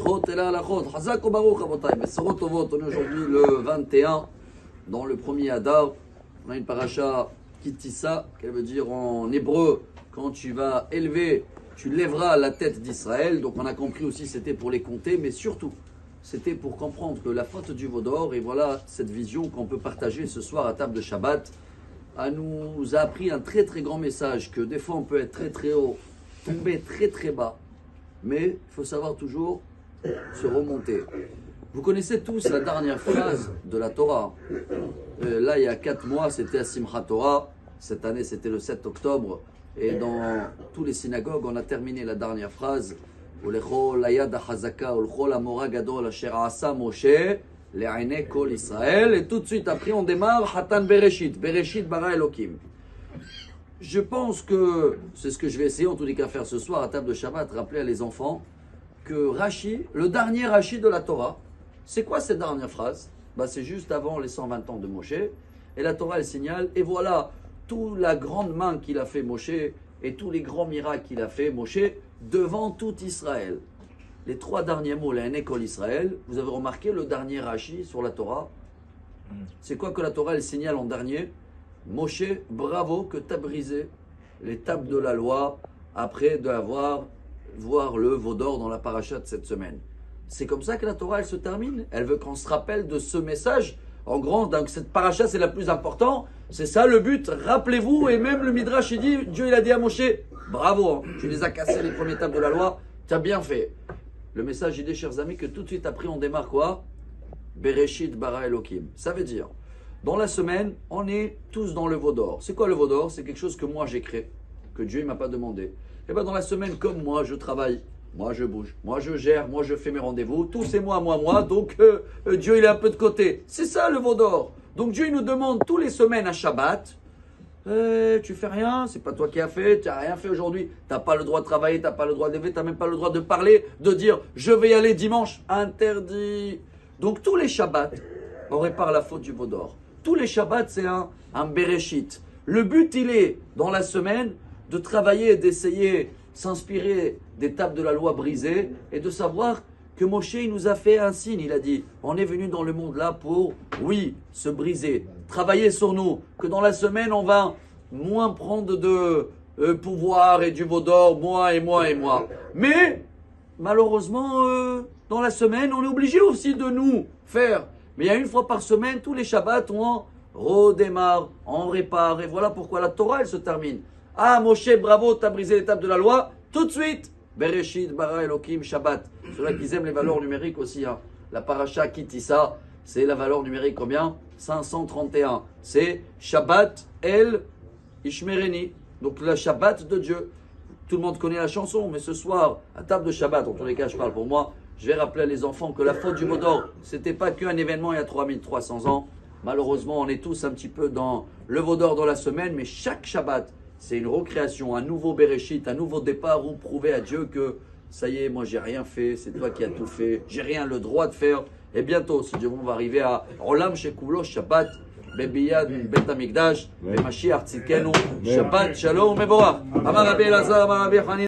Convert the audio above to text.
Sikot et la halachot. Hazak ou baruch, rabotai. Mesorot tovot, on est aujourd'hui le 21, dans le premier Adar. On a une paracha Kitissa, qu'elle veut dire en hébreu, quand tu vas élever, tu lèveras la tête d'Israël. Donc on a compris aussi c'était pour les compter, mais surtout, c'était pour comprendre que la faute du veau d'or, et voilà cette vision qu'on peut partager ce soir à table de Shabbat, nous a appris un très très grand message, que des fois on peut être très très haut, tomber très très bas, mais il faut savoir toujours se remonter. Vous connaissez tous la dernière phrase de la Torah. Là, il y a 4 mois, c'était à Simchat Torah. Cette année, c'était le 7 octobre. Et dans tous les synagogues, on a terminé la dernière phrase. Ulechol hayad hachazaka, ulechol hamora gadol asher asa Moshe, le'ainei kol Israël. Et tout de suite après, on démarre Hatan Bereshit. Bereshit bara Elokim. Je pense que c'est ce que je vais essayer en tous les cas faire ce soir à table de Shabbat, rappeler à les enfants que Rashi, le dernier Rashi de la Torah, c'est quoi cette dernière phrase? C'est juste avant les 120 ans de Moshe. Et la Torah, elle signale, et voilà, toute la grande main qu'il a fait Moshe, et tous les grands miracles qu'il a fait Moshe, devant tout Israël. Les 3 derniers mots, la école Israël, vous avez remarqué le dernier Rashi sur la Torah? C'est quoi que la Torah, elle signale en dernier? Moshe, bravo que tu as brisé les tables de la loi après d'avoir voir le veau d'or dans la paracha de cette semaine. C'est comme ça que la Torah, elle se termine. Elle veut qu'on se rappelle de ce message. En grand, donc cette paracha, c'est la plus importante. C'est ça le but. Rappelez-vous, et même le Midrash, il dit, Dieu, il a dit à Moshe, bravo, hein, tu les as cassés les premières tables de la loi, tu as bien fait. Le message, il dit, chers amis, que tout de suite après, on démarre quoi? Bereshit bara Elokim. Ça veut dire, dans la semaine, on est tous dans le veau d'or. C'est quoi le veau d'or? C'est quelque chose que moi j'ai créé, que Dieu ne m'a pas demandé. Et bien dans la semaine, comme moi, je travaille, moi je bouge, moi je gère, moi je fais mes rendez-vous, tout c'est moi, donc Dieu il est un peu de côté. C'est ça le veau d'or. Donc Dieu il nous demande tous les semaines à Shabbat, tu fais rien, c'est pas toi qui as fait, tu n'as rien fait aujourd'hui, tu n'as pas le droit de travailler, tu n'as pas le droit de lever, tu n'as même pas le droit de parler, de dire je vais y aller dimanche, interdit. Donc tous les Shabbats, on répare la faute du veau d'or. Tous les Shabbats c'est un Bereshit. Le but il est dans la semaine de travailler, d'essayer, s'inspirer des tables de la loi brisées et de savoir que Moshe il nous a fait un signe. Il a dit, on est venu dans le monde là pour, oui, se briser, travailler sur nous, que dans la semaine on va moins prendre de pouvoir et du veau d'or, moi et moi et moi. Mais malheureusement, dans la semaine, on est obligé aussi de nous faire. Mais il y a une fois par semaine, tous les Shabbats, on redémarre, on répare. Et voilà pourquoi la Torah, elle se termine. Ah, Moshe, bravo, tu as brisé l'étape de la loi. Tout de suite, Bereshit, bara Elokim, Shabbat. Ceux-là qui aiment les valeurs numériques aussi. Hein. La paracha Kitissa, c'est la valeur numérique combien? 531. C'est Shabbat El Ishmereni. Donc la Shabbat de Dieu. Tout le monde connaît la chanson, mais ce soir, à table de Shabbat, en tous les cas, je parle pour moi, je vais rappeler à les enfants que la faute du veau d'or, c'était pas qu'un événement il y a 3300 ans. Malheureusement, on est tous un petit peu dans le veau d'or dans la semaine, mais chaque Shabbat, c'est une recréation, un nouveau Bereshit, un nouveau départ où prouver à Dieu que ça y est, moi j'ai rien fait, c'est toi qui as tout fait, j'ai rien le droit de faire. Et bientôt, si Dieu on va arriver à Olam Shekulo Shabbat, Bebiyad Bet Hamikdash, Mashiach Tzidkenu, Shabbat Shalom Mevorach. Amar Rabbi Elazar, Amar Rabbi Hanina.